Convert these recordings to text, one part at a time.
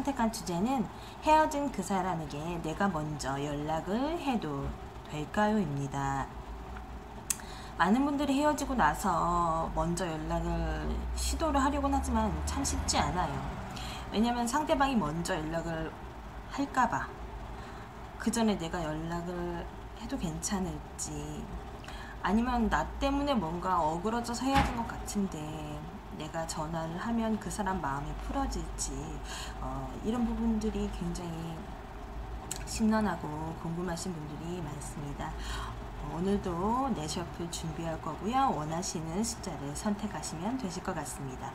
선택한 주제는 헤어진 그 사람에게 내가 먼저 연락을 해도 될까요? 입니다. 많은 분들이 헤어지고 나서 먼저 연락을 시도를 하려고는 하지만 참 쉽지 않아요. 왜냐면 상대방이 먼저 연락을 할까봐, 그 전에 내가 연락을 해도 괜찮을지, 아니면 나 때문에 뭔가 어그러져서 헤어진 것 같은데 내가 전화를 하면 그 사람 마음이 풀어질지, 이런 부분들이 굉장히 심란하고 궁금하신 분들이 많습니다. 오늘도 네 셔플 준비할 거고요. 원하시는 숫자를 선택하시면 되실 것 같습니다.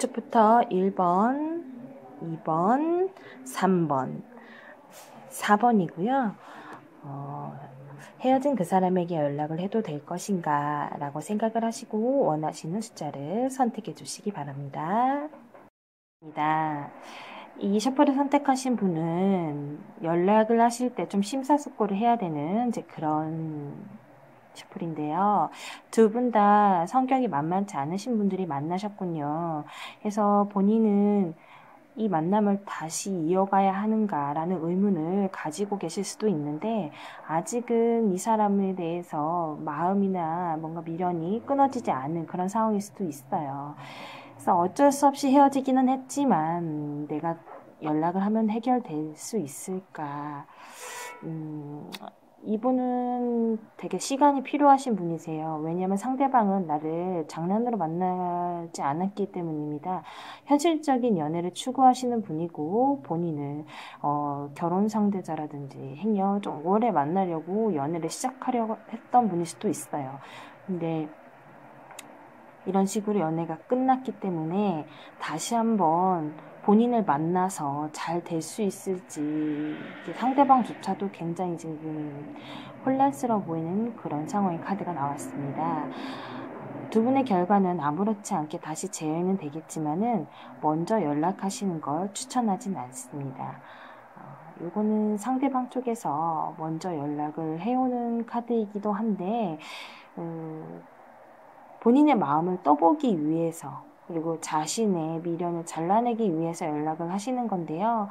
이쪽부터 1번, 2번, 3번, 4번이고요. 헤어진 그 사람에게 연락을 해도 될 것인가 라고 생각을 하시고 원하시는 숫자를 선택해 주시기 바랍니다. 이 셔플을 선택하신 분은 연락을 하실 때 좀 심사숙고를 해야 되는 이제 그런 셔플인데요. 두 분 다 성격이 만만치 않으신 분들이 만나셨군요. 그래서 본인은 이 만남을 다시 이어가야 하는가라는 의문을 가지고 계실 수도 있는데, 아직은 이 사람에 대해서 마음이나 뭔가 미련이 끊어지지 않은 그런 상황일 수도 있어요. 그래서 어쩔 수 없이 헤어지기는 했지만 내가 연락을 하면 해결될 수 있을까? 이분은 되게 시간이 필요하신 분이세요. 왜냐하면 상대방은 나를 장난으로 만나지 않았기 때문입니다. 현실적인 연애를 추구하시는 분이고, 본인은 결혼 상대자라든지 행여 좀 오래 만나려고 연애를 시작하려고 했던 분일 수도 있어요. 근데 이런 식으로 연애가 끝났기 때문에 다시 한번 본인을 만나서 잘 될 수 있을지, 상대방조차도 굉장히 지금 혼란스러워 보이는 그런 상황의 카드가 나왔습니다. 두 분의 결과는 아무렇지 않게 다시 재회는 되겠지만은 먼저 연락하시는 걸 추천하진 않습니다. 이거는 상대방 쪽에서 먼저 연락을 해오는 카드이기도 한데, 본인의 마음을 떠보기 위해서, 그리고 자신의 미련을 잘라내기 위해서 연락을 하시는 건데요.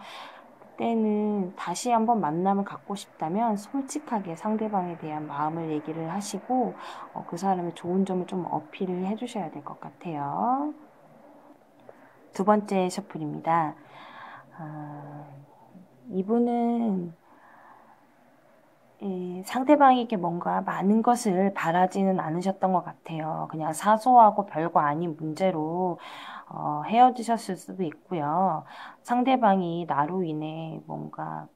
그때는 다시 한번 만남을 갖고 싶다면 솔직하게 상대방에 대한 마음을 얘기를 하시고 그 사람의 좋은 점을 좀 어필을 해주셔야 될 것 같아요. 두 번째 셔플입니다. 이분은 상대방에게 뭔가 많은 것을 바라지는 않으셨던 것 같아요. 그냥 사소하고 별거 아닌 문제로 헤어지셨을 수도 있고요. 상대방이 나로 인해 뭔가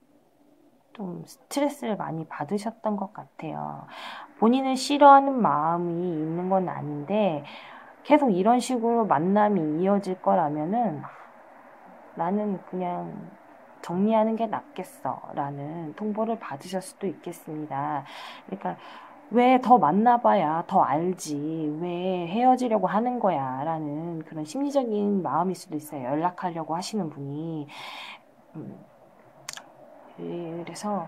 좀 스트레스를 많이 받으셨던 것 같아요. 본인은 싫어하는 마음이 있는 건 아닌데 계속 이런 식으로 만남이 이어질 거라면은 나는 그냥 정리하는 게 낫겠어 라는 통보를 받으실 수도 있겠습니다. 그러니까 왜 더 만나봐야 더 알지, 왜 헤어지려고 하는 거야 라는 그런 심리적인 마음일 수도 있어요. 연락하려고 하시는 분이. 그래서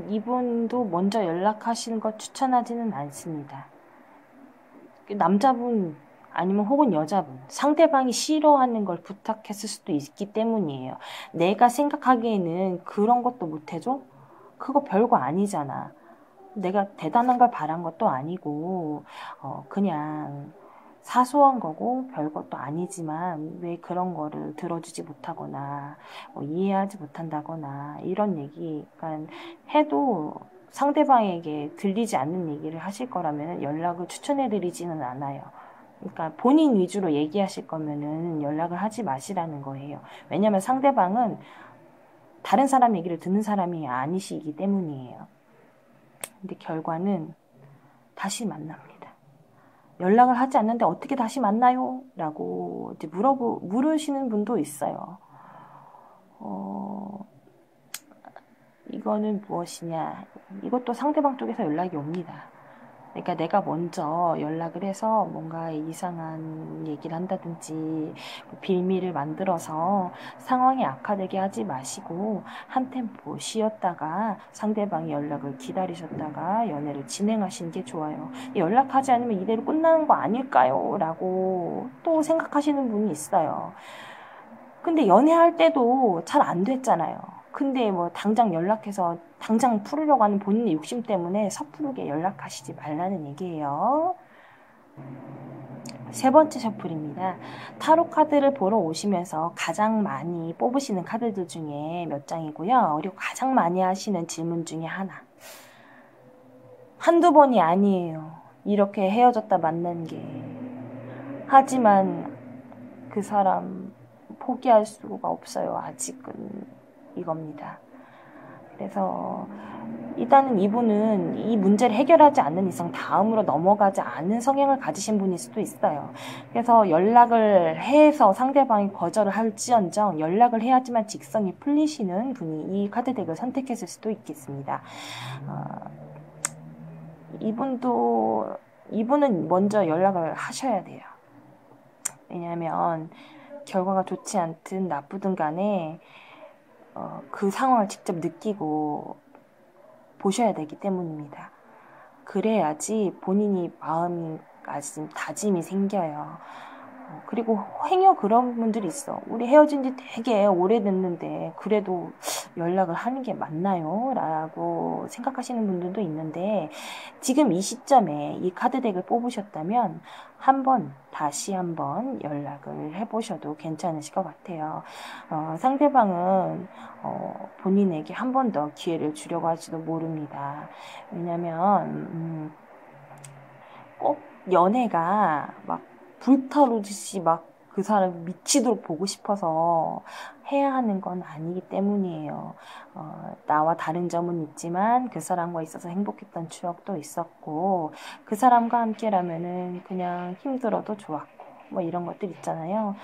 이분도 먼저 연락하시는 걸 추천하지는 않습니다. 남자분 아니면 혹은 여자분, 상대방이 싫어하는 걸 부탁했을 수도 있기 때문이에요. 내가 생각하기에는 그런 것도 못해줘? 그거 별거 아니잖아. 내가 대단한 걸 바란 것도 아니고 그냥 사소한 거고 별것도 아니지만 왜 그런 거를 들어주지 못하거나 이해하지 못한다거나 이런 얘기, 그러니까 해도 상대방에게 들리지 않는 얘기를 하실 거라면 연락을 추천해드리지는 않아요. 그러니까 본인 위주로 얘기하실 거면은 연락을 하지 마시라는 거예요. 왜냐하면 상대방은 다른 사람 얘기를 듣는 사람이 아니시기 때문이에요. 근데 결과는 다시 만납니다. 연락을 하지 않는데 어떻게 다시 만나요? 라고 이제 물으시는 분도 있어요. 이거는 무엇이냐? 이것도 상대방 쪽에서 연락이 옵니다. 그러니까 내가 먼저 연락을 해서 뭔가 이상한 얘기를 한다든지 빌미를 만들어서 상황이 악화되게 하지 마시고 한 템포 쉬었다가 상대방이 연락을 기다리셨다가 연애를 진행하시는 게 좋아요. 연락하지 않으면 이대로 끝나는 거 아닐까요? 라고 또 생각하시는 분이 있어요. 근데 연애할 때도 잘 안 됐잖아요. 근데 뭐 당장 연락해서 당장 풀으려고 하는 본인의 욕심 때문에 섣부르게 연락하시지 말라는 얘기예요. 세 번째 셔플입니다. 타로 카드를 보러 오시면서 가장 많이 뽑으시는 카드들 중에 몇 장이고요. 그리고 가장 많이 하시는 질문 중에 하나. 한두 번이 아니에요. 이렇게 헤어졌다 만난 게. 하지만 그 사람 포기할 수가 없어요. 아직은. 이겁니다. 그래서 일단은 이분은 이 문제를 해결하지 않는 이상 다음으로 넘어가지 않는 성향을 가지신 분일 수도 있어요. 그래서 연락을 해서 상대방이 거절을 할지언정 연락을 해야지만 직성이 풀리시는 분이 이 카드 덱을 선택했을 수도 있겠습니다. 이분은 먼저 연락을 하셔야 돼요. 왜냐하면 결과가 좋지 않든 나쁘든 간에 그 상황을 직접 느끼고 보셔야 되기 때문입니다. 그래야지 본인이 다짐이 생겨요. 그리고 행여 그런 분들이 있어. 우리 헤어진 지 되게 오래됐는데 그래도 연락을 하는 게 맞나요? 라고 생각하시는 분들도 있는데 지금 이 시점에 이 카드 덱을 뽑으셨다면 다시 한번 연락을 해보셔도 괜찮으실 것 같아요. 상대방은 본인에게 한 번 더 기회를 주려고 할지도 모릅니다. 왜냐면 꼭 연애가 막 불타오르듯이 막 그 사람 미치도록 보고 싶어서 해야 하는 건 아니기 때문이에요. 나와 다른 점은 있지만 그 사람과 있어서 행복했던 추억도 있었고 그 사람과 함께라면은 그냥 힘들어도 좋았고 뭐 이런 것들 있잖아요.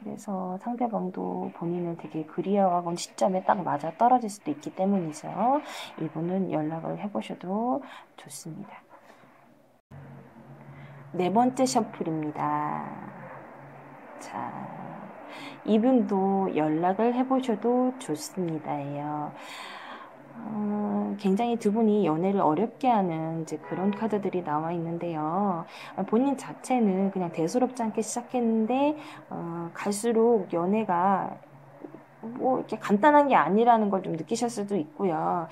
그래서 상대방도 본인을 되게 그리워하는 시점에 딱 맞아 떨어질 수도 있기 때문이죠. 이분은 연락을 해보셔도 좋습니다. 네 번째 셔플입니다. 자, 이분도 연락을 해보셔도 좋습니다예요. 굉장히 두 분이 연애를 어렵게 하는 이제 그런 카드들이 나와 있는데요. 본인 자체는 그냥 대수롭지 않게 시작했는데 갈수록 연애가 뭐 이렇게 간단한 게 아니라는 걸 좀 느끼셨을 수도 있고요.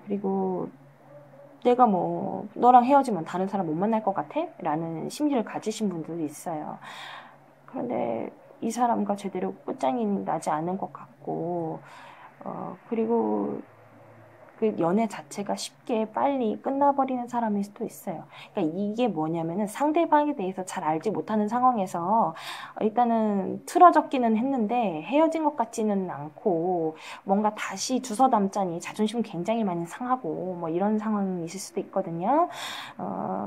그리고 내가 뭐 너랑 헤어지면 다른 사람 못 만날 것 같아? 라는 심리를 가지신 분들도 있어요. 그런데 이 사람과 제대로 끝장이 나지 않은 것 같고 그리고 그 연애 자체가 쉽게 빨리 끝나버리는 사람일 수도 있어요. 그러니까 이게 뭐냐면은 상대방에 대해서 잘 알지 못하는 상황에서 일단은 틀어졌기는 했는데 헤어진 것 같지는 않고 뭔가 다시 주워 담자니 자존심 굉장히 많이 상하고 뭐 이런 상황이 있을 수도 있거든요.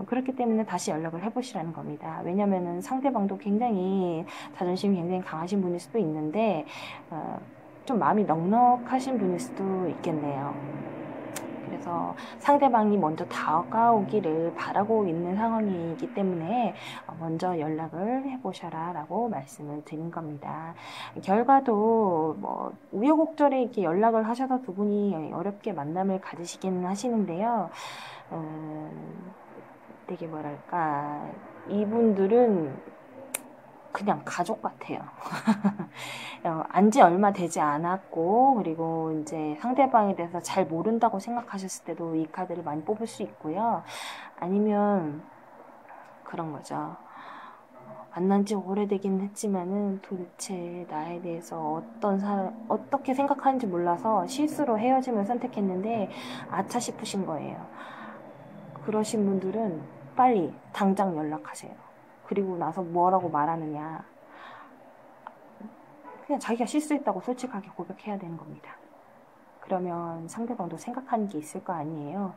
그렇기 때문에 다시 연락을 해보시라는 겁니다. 왜냐면은 상대방도 굉장히 자존심이 굉장히 강하신 분일 수도 있는데 좀 마음이 넉넉하신 분일 수도 있겠네요. 그래서 상대방이 먼저 다가오기를 바라고 있는 상황이기 때문에 먼저 연락을 해보셔라 라고 말씀을 드린 겁니다. 결과도 뭐 우여곡절에 이렇게 연락을 하셔서 두 분이 어렵게 만남을 가지시기는 하시는데요. 되게 뭐랄까 이분들은 그냥 가족 같아요. 안지 얼마 되지 않았고 그리고 이제 상대방에 대해서 잘 모른다고 생각하셨을 때도 이 카드를 많이 뽑을 수 있고요. 아니면 그런 거죠. 만난 지 오래되긴 했지만은 도대체 나에 대해서 어떻게 생각하는지 몰라서 실수로 헤어짐을 선택했는데 아차 싶으신 거예요. 그러신 분들은 빨리 당장 연락하세요. 그리고 나서 뭐라고 말하느냐. 그냥 자기가 실수했다고 솔직하게 고백해야 되는 겁니다. 그러면 상대방도 생각하는 게 있을 거 아니에요.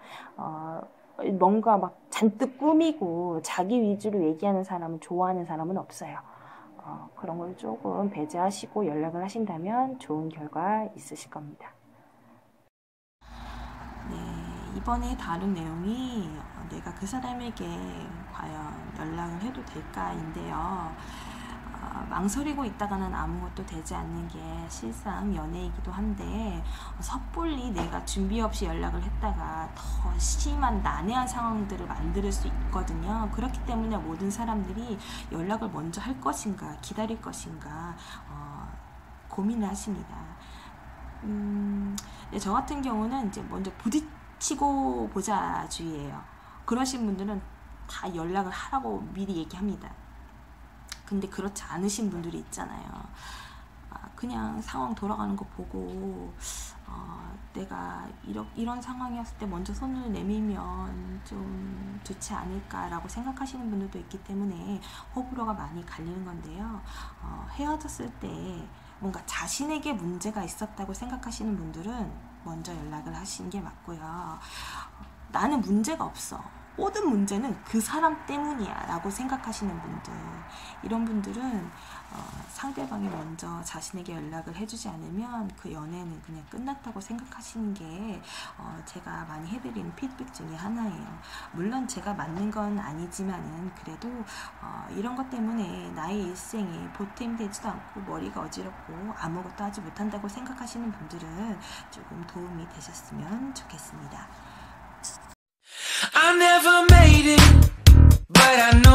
뭔가 막 잔뜩 꾸미고 자기 위주로 얘기하는 사람은 좋아하는 사람은 없어요. 그런 걸 조금 배제하시고 연락을 하신다면 좋은 결과 있으실 겁니다. 네, 이번에 다룬 내용이 내가 그 사람에게 과연 연락을 해도 될까인데요. 망설이고 있다가는 아무것도 되지 않는 게 실상 연애이기도 한데, 섣불리 내가 준비 없이 연락을 했다가 더 심한 난해한 상황들을 만들 수 있거든요. 그렇기 때문에 모든 사람들이 연락을 먼저 할 것인가 기다릴 것인가 고민을 하십니다. 저 같은 경우는 이제 먼저 부딪히고 보자 주의예요. 그러신 분들은 다 연락을 하라고 미리 얘기합니다. 근데 그렇지 않으신 분들이 있잖아요. 그냥 상황 돌아가는 거 보고 내가 이런 상황이었을 때 먼저 손을 내밀면 좀 좋지 않을까라고 생각하시는 분들도 있기 때문에 호불호가 많이 갈리는 건데요. 헤어졌을 때 뭔가 자신에게 문제가 있었다고 생각하시는 분들은 먼저 연락을 하시는 게 맞고요. 나는 문제가 없어, 모든 문제는 그 사람 때문이야 라고 생각하시는 분들, 이런 분들은 상대방이 먼저 자신에게 연락을 해주지 않으면 그 연애는 그냥 끝났다고 생각하시는 게 제가 많이 해드리는 피드백 중에 하나예요. 물론 제가 맞는 건 아니지만은 그래도 이런 것 때문에 나의 일생에 보탬이 되지도 않고 머리가 어지럽고 아무것도 하지 못한다고 생각하시는 분들은 조금 도움이 되셨으면 좋겠습니다. I never made it, but I know